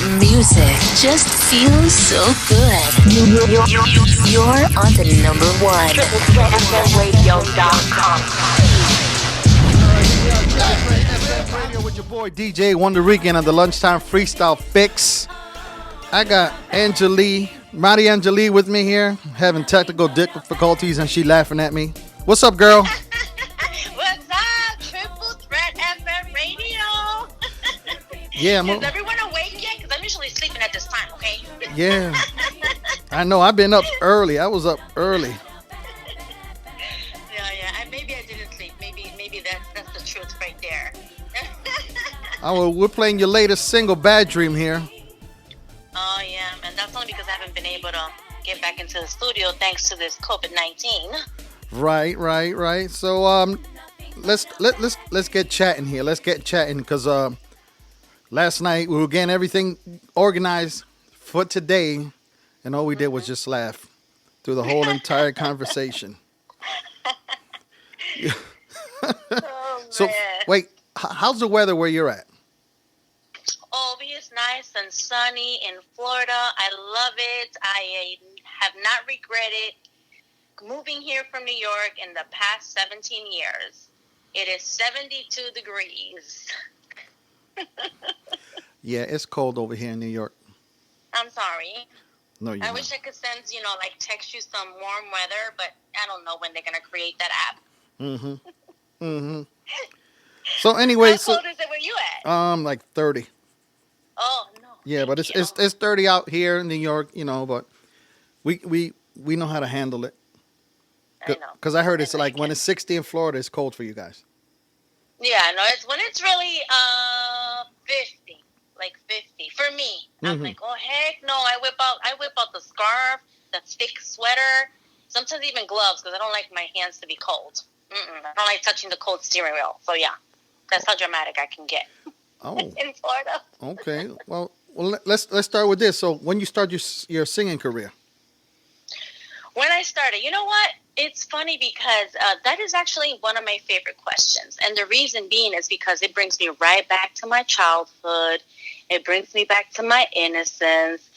The music just feels so good. You're on the number one. TripleThreatFMRadio.com. FM Radio with your boy DJ Wonderrican on the Lunchtime Freestyle Fix. I got Mari Angeli with me here, having technical difficulties, and she laughing at me. What's up, girl? What's up, Triple Threat FM Radio? Yeah, Is everyone awake yet? Because I'm usually sleeping at this time, okay? Yeah. I know, I've been up early. I was up early. Yeah. Maybe I didn't sleep. Maybe that's the truth right there. We're playing your latest single, Bad Dream, here. Oh, yeah. And that's only because I haven't been able to get back into the studio thanks to this COVID-19. Right. So let's get chatting here. Let's get chatting because last night we were getting everything organized for today, and all we did was just laugh through the whole entire conversation. Oh, So man. wait, how's the weather where you're at? Oh, it's nice and sunny in Florida. I love it. I have not regretted moving here from New York in the past 17 years. It is 72 degrees. Yeah, it's cold over here in New York. I'm sorry. No, you're I not. wish I could send, text you some warm weather, but I don't know when they're going to create that app. So anyway, How cold is it where you at? like 30. Oh, no. Yeah, but it's 30 out here in New York, but we know how to handle it. I know. Because I heard it's like when it's 60 in Florida, it's cold for you guys. Yeah, no, it's when it's really 50, like 50 for me. I'm like, oh heck no! I whip out the scarf, the thick sweater, sometimes even gloves because I don't like my hands to be cold. I don't like touching the cold steering wheel. So yeah, that's how dramatic I can get. Oh, in Florida. Okay. Well, let's start with this. So when you start your singing career? When I started, you know what? It's funny because that is actually one of my favorite questions. And the reason being is because it brings me right back to my childhood. It brings me back to my innocence.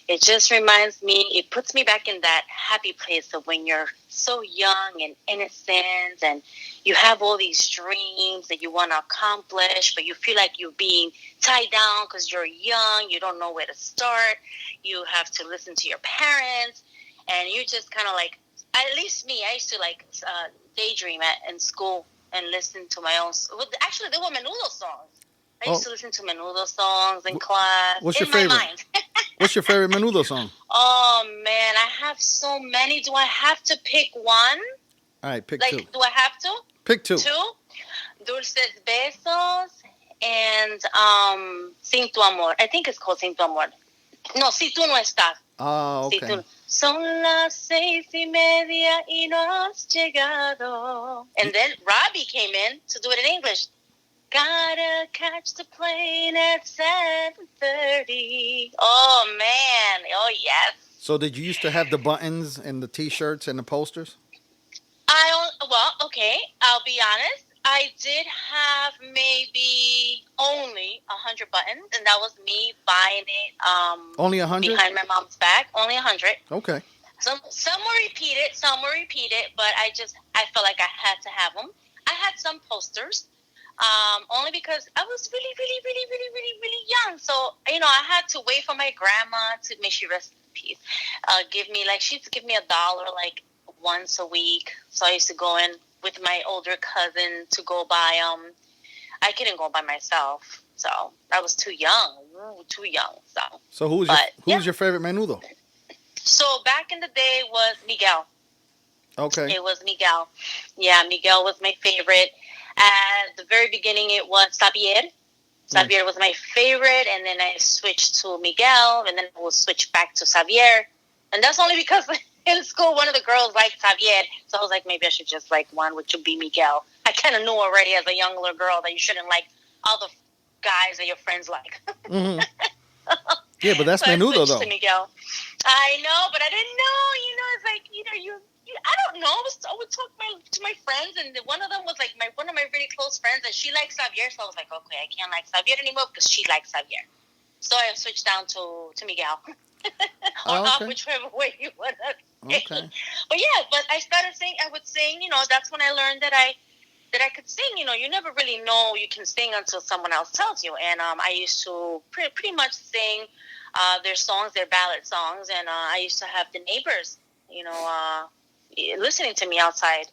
It just reminds me, it puts me back in that happy place of when you're so young and innocent and you have all these dreams that you want to accomplish, but you feel like you're being tied down because you're young. You don't know where to start. You have to listen to your parents. And you just kind of like, at least me, I used to daydream in school and listen to my own. Well, actually, they were Menudo songs. I used to listen to Menudo songs in class. What's your in favorite? my mind. What's your favorite Menudo song? Oh man, I have so many. Do I have to pick one? All right, pick two. Do I have to? Pick two. Dulces Besos and Sin Tu Amor. I think it's called Sin Tu Amor. No, Si Tú No Estás. Oh, okay. Si tú... Son las 6:30 y no has llegado. And then Robbie came in to do it in English. Gotta catch the plane at 7:30. Oh, man. Oh, yes. So did you used to have the buttons and the T-shirts and the posters? Okay. I'll be honest. I did have maybe only 100 buttons, and that was me buying it. Only 100? Behind my mom's back. Only 100. Okay. Some were repeated, but I felt like I had to have them. I had some posters, only because I was really, really, really, really, really, really young. So, I had to wait for my grandma to make sure rest in peace. She used to give me $1 like once a week. So I used to go in with my older cousin to go buy I couldn't go by myself, so I was too young. So who's your favorite Menudo? So back in the day was Miguel. Okay. It was Miguel. Yeah, Miguel was my favorite. At the very beginning, it was Xavier. Xavier was my favorite, and then I switched to Miguel, and then I will switch back to Xavier. And that's only because in school, one of the girls liked Xavier, so I was like, maybe I should just like one, which would be Miguel. I kind of knew already as a young little girl that you shouldn't like all the guys that your friends like. Mm-hmm. Yeah, but that's so Menudo, though. To Miguel. I know, but I didn't know. It's like, I don't know. I would talk to my friends, and one of them was like one of my really close friends, and she likes Xavier, so I was like, okay, I can't like Xavier anymore because she likes Xavier. So I switched down to Miguel. Or Oh, up, okay. whichever way you want to say. Okay. But yeah, but I started singing. I would sing. That's when I learned that I could sing. You never really know you can sing until someone else tells you. And I used to pretty much sing their songs, their ballad songs, and I used to have the neighbors, listening to me outside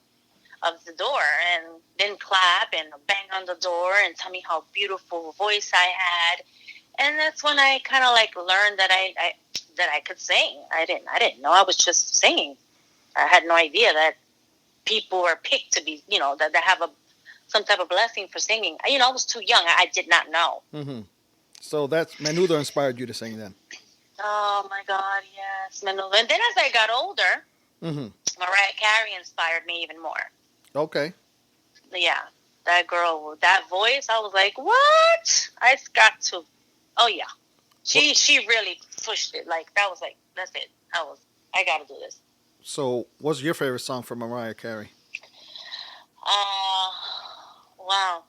of the door, and then clap and bang on the door and tell me how beautiful voice I had. And that's when I kind of like learned that I could sing. I didn't know. I was just singing. I had no idea that people were picked to be, that they have some type of blessing for singing. I was too young. I did not know. Mm-hmm. So that's Menudo inspired you to sing then. Oh my God, yes, Menudo. And then as I got older, Mm-hmm. Mariah Carey inspired me even more. Okay. Yeah, that girl with that voice, I was like, what? I got to. Oh yeah, she really pushed it. Like that was like, that's it. I got to do this. So what's your favorite song from Mariah Carey? Uh, wow.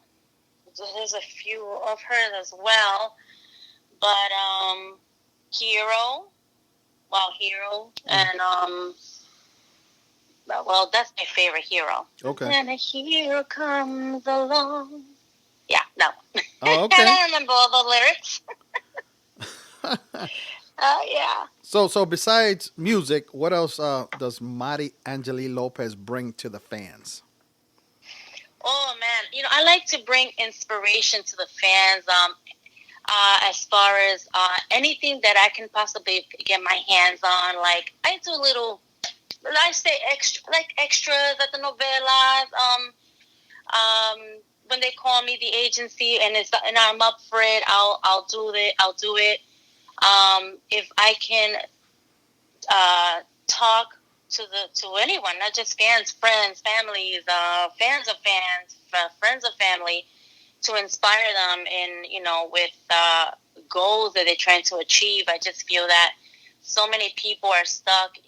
There's a few of hers as well, but Hero, Hero, and well, that's my favorite Hero. Okay. And a hero comes along. Yeah, that one. Oh, I okay. don't remember all the lyrics. Yeah. So besides music, what else does Mari Angeli Lopez bring to the fans? Oh man, I like to bring inspiration to the fans. As far as anything that I can possibly get my hands on, like I do I say extras at the novelas. When they call me the agency and I'm up for it, I'll do it. If I can talk to anyone, not just fans, friends, families, fans of fans, friends of family, to inspire them in with goals that they're trying to achieve. I just feel that so many people are stuck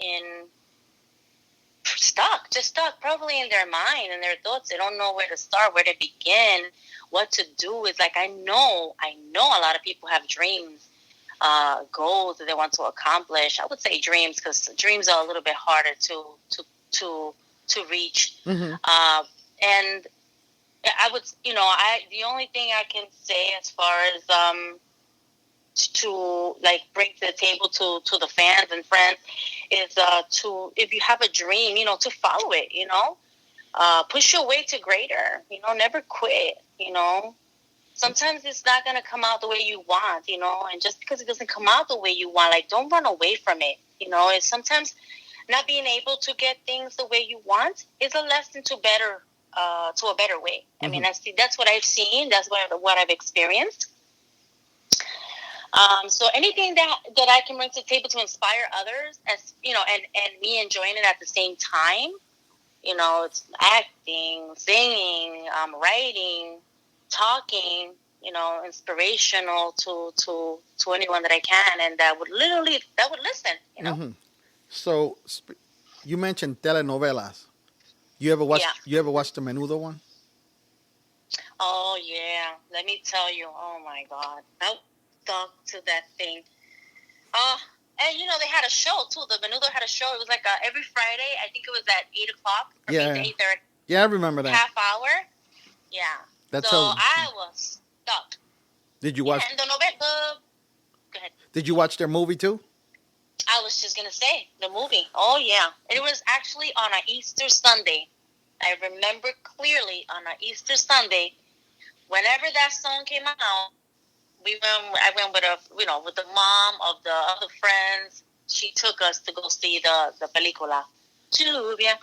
probably in their mind and their thoughts. They don't know where to start, where to begin, what to do. It's like I know a lot of people have dreams, goals that they want to accomplish. I would say dreams because dreams are a little bit harder to reach. Mm-hmm. And I would, the only thing I can say as far as to like bring to the table to the fans and friends is to, if you have a dream, to follow it, push your way to greater, never quit, sometimes it's not going to come out the way you want, and just because it doesn't come out the way you want, like, don't run away from it. It's sometimes not being able to get things the way you want is a lesson to a better way. Mm-hmm. I mean, that's what I've seen. That's what I've experienced. So anything that I can bring to the table to inspire others, as and me enjoying it at the same time, it's acting, singing, writing, talking, inspirational to anyone that I can, and that would listen, Mm-hmm. So you mentioned telenovelas. You ever watched? Yeah. You ever watched the Menudo one? Oh yeah, let me tell you. Oh my God, I stuck to that thing. And they had a show too. The Menudo had a show. It was like every Friday. I think it was at 8:00 from 8 to 8:30. Yeah, I remember that. Half hour. Yeah. That's so how. I was stuck. Did you watch? And the novella. Go ahead. Did you watch their movie too? I was just gonna say the movie. Oh yeah, it was actually on an Easter Sunday. I remember clearly on an Easter Sunday. Whenever that song came out, I went with the mom of the other friends. She took us to go see the película. Lluvia,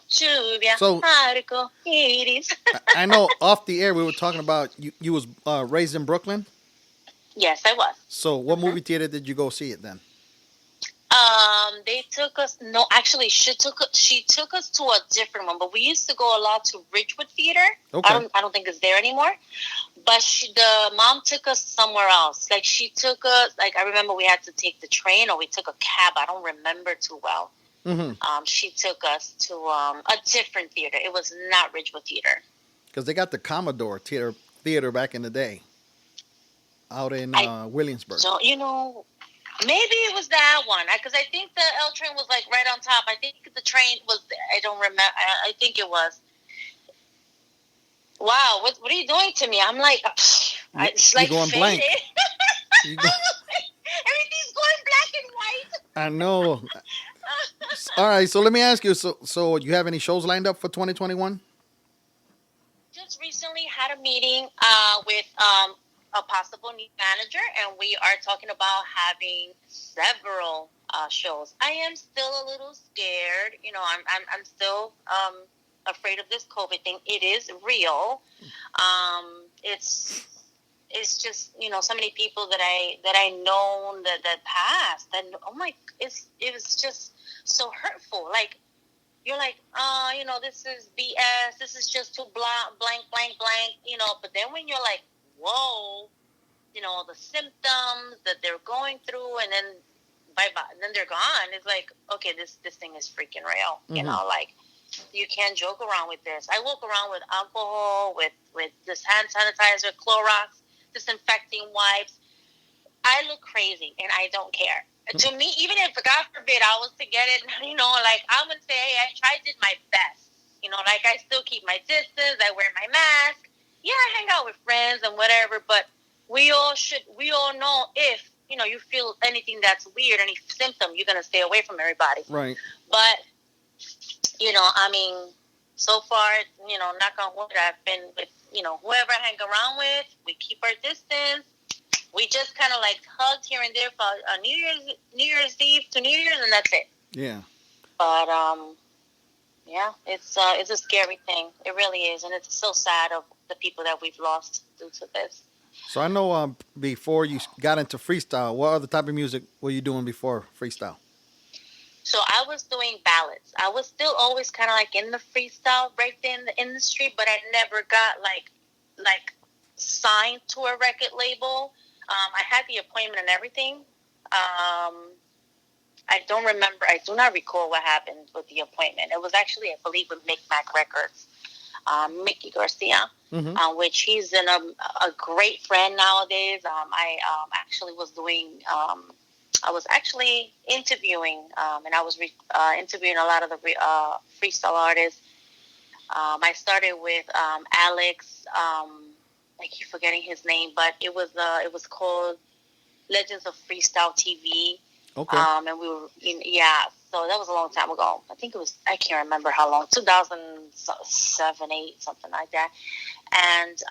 So, arco iris. I know off the air we were talking about you was raised in Brooklyn. Yes, I was. So what movie theater did you go see it then? They took us. No, actually, she took us to a different one. But we used to go a lot to Ridgewood Theater. Okay. I don't think it's there anymore. But the mom took us somewhere else. Like she took us. Like I remember we had to take the train or we took a cab. I don't remember too well. Mm-hmm. She took us to a different theater. It was not Ridgewood Theater. Because they got the Commodore theater back in the day. out in I Williamsburg. don't, maybe it was that one because I think the L train was like right on top. I think the train was. I don't remember. I think it was. Wow, what are you doing to me? I'm like, it's You like going faded. blank? You go, Everything's going black and white. I know. All right, so let me ask you. So you have any shows lined up for 2021? Just recently had a meeting with a possible new manager, and we are talking about having several shows. I am still a little scared. I'm still afraid of this COVID thing. It is real. It's just so many people that I know that passed, and it was just so hurtful. Like you're like, this is BS. This is just too blank. But then when you're like, whoa, the symptoms that they're going through, and then bye, then they're gone. It's like, okay, this thing is freaking real. Mm-hmm. Like you can't joke around with this. I walk around with alcohol, with this hand sanitizer, Clorox, disinfecting wipes. I look crazy, and I don't care. To me, even if, God forbid, I was to get it, like, I'm going to say, hey, I did my best. Like, I still keep my distance. I wear my mask. Yeah, I hang out with friends and whatever, but we all know if, you feel anything that's weird, any symptom, you're going to stay away from everybody. Right. But, so far, knock on wood, I've been with, whoever I hang around with, we keep our distance. We just kind of like hugged here and there for New Year's Eve to New Year's, and that's it. Yeah. But yeah, it's a scary thing. It really is, and it's so sad of the people that we've lost due to this. So I know before you got into freestyle, what other type of music were you doing before freestyle? So I was doing ballads. I was still always kind of like in the freestyle right there in the industry, but I never got like signed to a record label. I had the appointment and everything. I don't remember. I do not recall what happened with the appointment. It was actually, I believe, with Mac Records, Mickey Garcia, Mm-hmm. which he's a great friend nowadays. I actually was doing. I was actually interviewing, and I was interviewing a lot of the freestyle artists. I started with Alex. I keep forgetting his name, but it was called Legends of Freestyle TV. Okay. And we were so that was a long time ago. I think it was, I can't remember how long, 2007, 8, something like that. And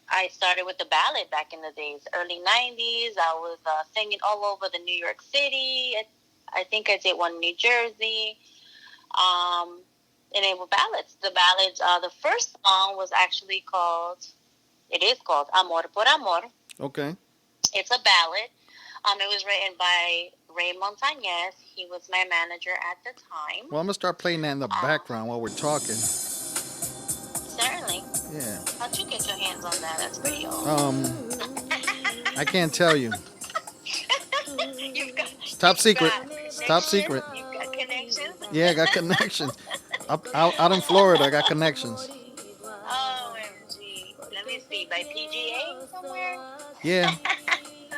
I started with the ballad back in the days, early 90s. I was singing all over the New York City. I think I did one in New Jersey. And they were ballads. The ballads, the first song was actually called Amor por Amor. Okay. It's a ballad. It was written by Ray Montañez. He was my manager at the time. Well, I'm gonna start playing that in the background while we're talking. Certainly. Yeah. How'd you get your hands on that? That's pretty old. I can't tell you. Top secret. Top secret. You've got connections. Yeah, I got connections. Out in Florida, I got connections. OMG. Let me see. By PGA somewhere? Yeah.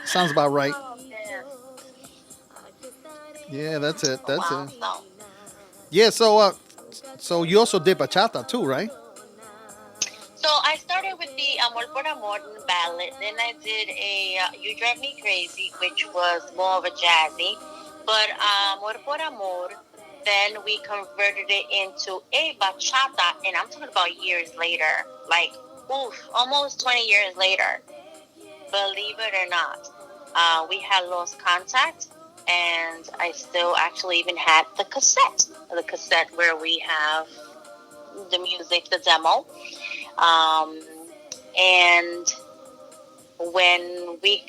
Sounds about right. Oh, man. Yeah, that's it. That's Wow. it. Yeah, so you also did bachata too, right? So I started with the Amor por Amor ballad. Then I did a You Drive Me Crazy, which was more of a jazzy. But Amor por Amor, then we converted it into a bachata. And I'm talking about years later. Like, almost 20 years later. Believe it or not. We had lost contact. And I still actually even had the cassette. The cassette where we have the music, the demo. And when we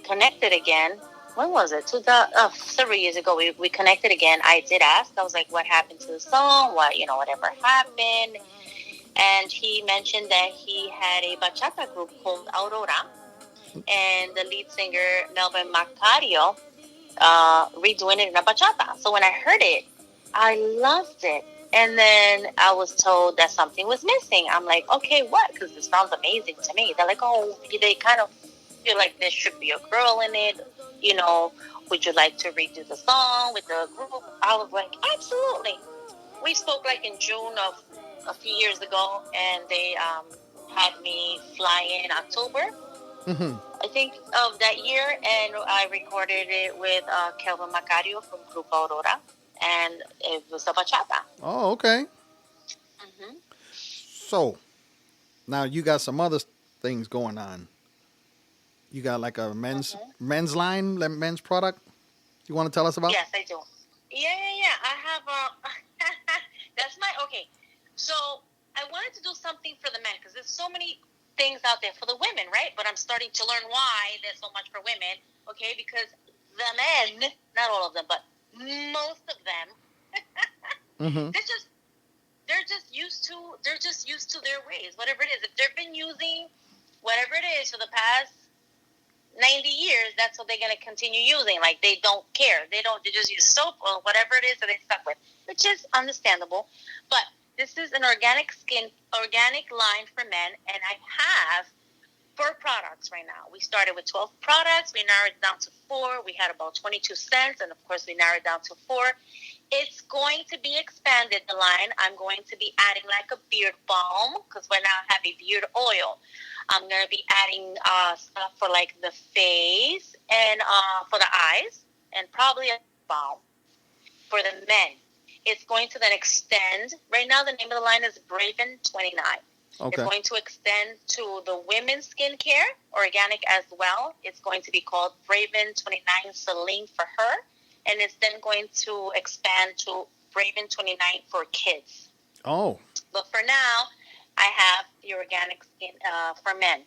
connected again, when was it? Several years ago, we connected again. I did ask. I was like, what happened to the song? Whatever happened? And he mentioned that he had a bachata group called Aurora. And the lead singer, Melvin Macario, redoing it in a bachata. So when I heard it, I loved it. And then I was told that something was missing. I'm like, okay, what? Because it sounds amazing to me. They're like, oh, they kind of feel like there should be a girl in it. You know, would you like to redo the song with the group? I was like, absolutely. We spoke like in June of a few years ago, and they had me fly in October, Mm-hmm. I think, of that year, and I recorded it with Kelvin Macario from Grupo Aurora, and it was a bachata. Oh, okay. Hmm. So now you got some other things going on. You got like a Hmm. men's line, men's product. You want to tell us about? Yes, I do. Yeah. I have a. That's my okay. So I wanted to do something for the men because there's so many things out there for the women, right? But I'm starting to learn why there's so much for women. Okay, because the men, not all of them, but most of them, Mm-hmm. they're just they're just used to their ways, whatever it is. If they've been using whatever it is for the past 90 years, that's what they're going to continue using. Like, they don't care. They just use soap or whatever it is that they stuck with, which is understandable. But this is an organic line for men, and I have 4 products right now. We started with 12 products. We narrowed it down to 4. We had about 22 cents, and of course, we narrowed it down to 4. It's going to be expanded, the line. I'm going to be adding like a beard balm because we now have a beard oil. I'm going to be adding stuff for like the face and for the eyes, and probably a balm for the men. It's going to then extend. Right now, the name of the line is Braven 29. It's Okay. going to extend to the women's skincare, organic as well. It's going to be called Braven 29 Celine for her. And it's then going to expand to Braven 29 for kids. Oh. But for now, I have the organic skin for men.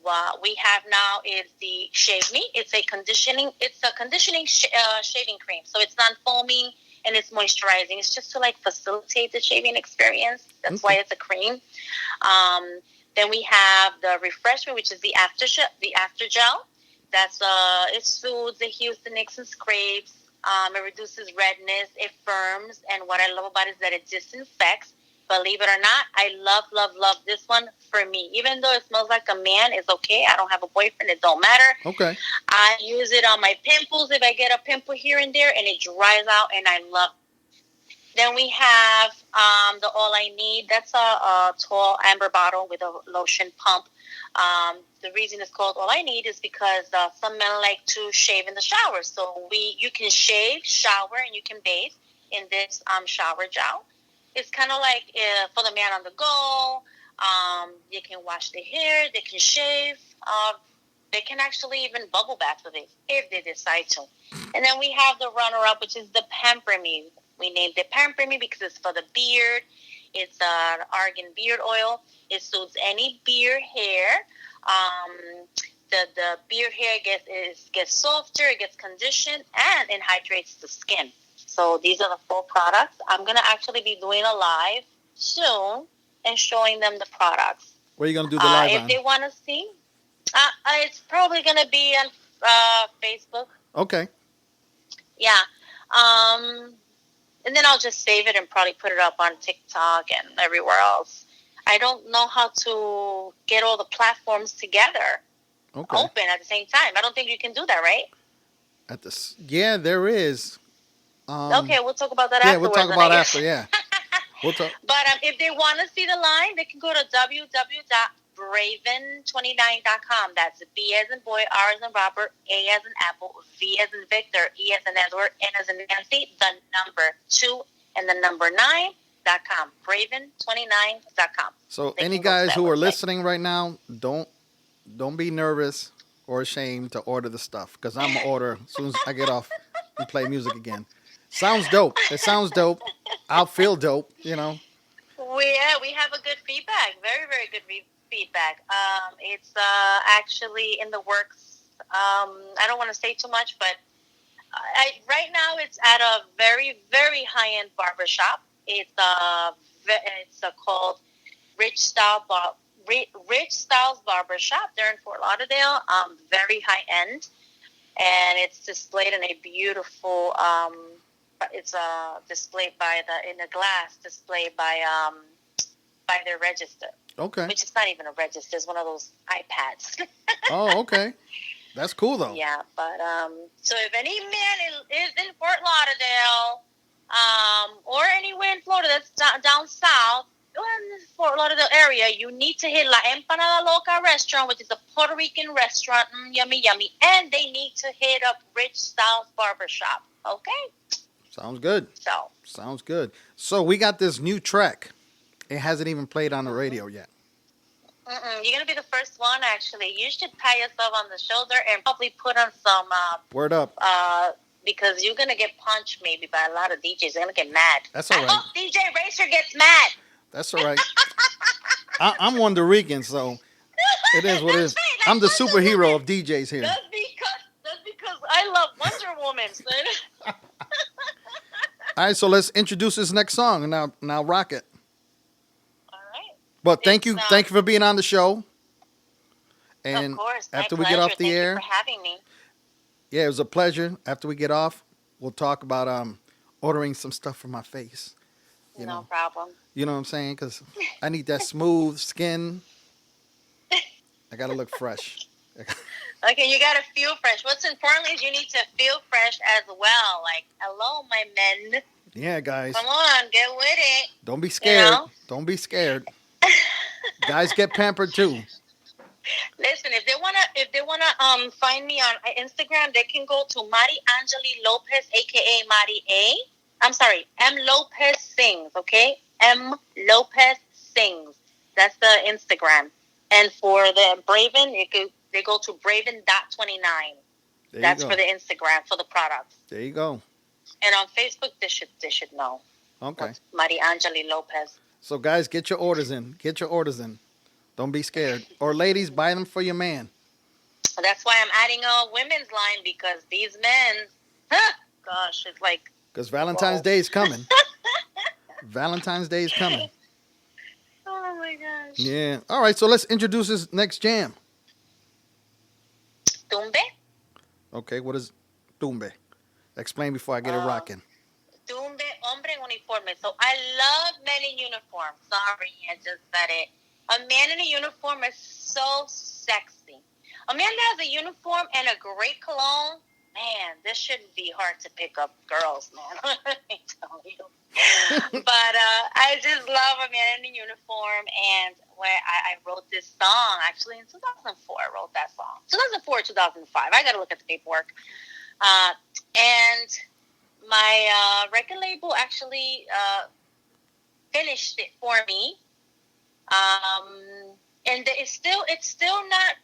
What we have now is the Shave Me. It's a conditioning. It's a conditioning shaving cream. So it's non-foaming and it's moisturizing. It's just to like facilitate the shaving experience. That's why it's a cream. Then we have the Refresh Me, which is the after gel. That's it soothes, it heals the nicks and scrapes. It reduces redness. It firms. And what I love about it is that it disinfects. Believe it or not, I love this one for me. Even though it smells like a man, it's okay. I don't have a boyfriend. It don't matter. Okay. I use it on my pimples if I get a pimple here and there, and it dries out, and I love it. Then we have the All I Need. That's a tall amber bottle with a lotion pump. The reason it's called All I Need is because some men like to shave in the shower. So you can shave, shower, and you can bathe in this shower gel. It's kind of like for the man on the go. They can wash their hair. They can shave. They can actually even bubble bath with it if they decide to. And then we have the runner-up, which is the Pamper Me. We named it Pamper Me because it's for the beard. It's an argan beard oil. It suits any beard hair. The beard hair gets softer, it gets conditioned, and it hydrates the skin. So these are the 4 products. I'm going to actually be doing a live soon and showing them the products. Where are you gonna do the live if on? they want to see, it's probably going to be on Facebook. Okay. Yeah. And then I'll just save it and probably put it up on TikTok and everywhere else. I don't know how to get all the platforms together open at the same time. I don't think you can do that, right? Yeah, there is. Okay, we'll talk about that Yeah, afterwards. we'll talk about after. Yeah. We'll talk. But if they want to see the line, they can go to www.braven29.com. That's B as in boy, R as in Robert, A as in Apple, V as in Victor, E as in Edward, N as in Nancy, the number 2 and the number 9.com. Braven29.com. So any guys who are listening right now, don't be nervous or ashamed to order the stuff because I'm gonna order as soon as I get off and play music again. Sounds dope. It sounds dope. I'll feel dope, We have a good feedback. Very, very good feedback. It's actually in the works. I don't want to say too much, but right now it's at a very, very high-end barbershop. It's called Rich Styles Barbershop. They're in Fort Lauderdale. Very high-end. And it's displayed in a beautiful displayed in a glass displayed by their register. Okay. Which is not even a register; it's one of those iPads. Oh, okay. That's cool though. Yeah, but so if any man is in Fort Lauderdale, or anywhere in Florida that's down south, or in the Fort Lauderdale area, you need to hit La Empanada Loca restaurant, which is a Puerto Rican restaurant, yummy, yummy, and they need to hit up Rich Styles Barbershop. Okay. Sounds good. So. Sounds good. So we got this new track. It hasn't even played on the radio yet. You're going to be the first one, actually. You should pat yourself on the shoulder and probably put on some... Word up. Because you're going to get punched maybe by a lot of DJs. They're going to get mad. That's all right. I hope DJ Racer gets mad. That's all right. I'm Wonderrican, so it is what it is. Right, like I'm the Wonder superhero Woman. of DJs here. That's because I love Wonder Woman, son. All right, so let's introduce this next song. Now rock it. Well, thank you for being on the show. And of course, after my we get off the Thank air, you for having me. Yeah, it was a pleasure. After we get off, we'll talk about ordering some stuff for my face. No problem. You know what I'm saying? Because I need that smooth skin. I gotta look fresh. Okay, you gotta feel fresh. What's important is you need to feel fresh as well. Like, hello, my men. Yeah, guys. Come on, get with it. Don't be scared. You know? Don't be scared. Guys get pampered too. Listen, if they wanna find me on Instagram, they can go to Mari Angeli Lopez, aka Mari A. I'm sorry, M Lopez Sings. Okay, M Lopez Sings. That's the Instagram. And for the Braven, they go to Braven.29. That's for the Instagram for the products. There you go. And on Facebook, they should know. Okay. Mari Angeli Lopez. So guys, get your orders in. Get your orders in. Don't be scared. Or ladies, buy them for your man. That's why I'm adding a women's line, because these men, gosh, it's like... Because Valentine's Day is coming. Valentine's Day is coming. Oh, my gosh. Yeah. All right, so let's introduce this next jam. Tumbe? Okay, what is tumbe? Explain before I get it rocking. Tumbe, hombre en uniforme. So I love men in uniform. Sorry, I just said it. A man in a uniform is so sexy. A man that has a uniform and a great cologne, man, this shouldn't be hard to pick up girls, man. Let me tell you. But I just love a man in a uniform. And when I wrote this song, actually in 2004, I wrote that song. 2004, 2005. I got to look at the paperwork. And my record label actually finished it for me. And it's still not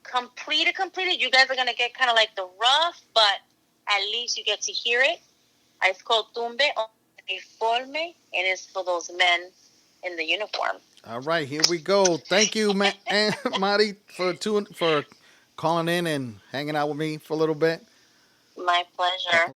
completed. You guys are gonna get kind of like the rough, but at least you get to hear it. It's called Tumbe Uniforme, and it's for those men in the uniform. All right, here we go. Thank you, Mari, for calling in and hanging out with me for a little bit. My pleasure.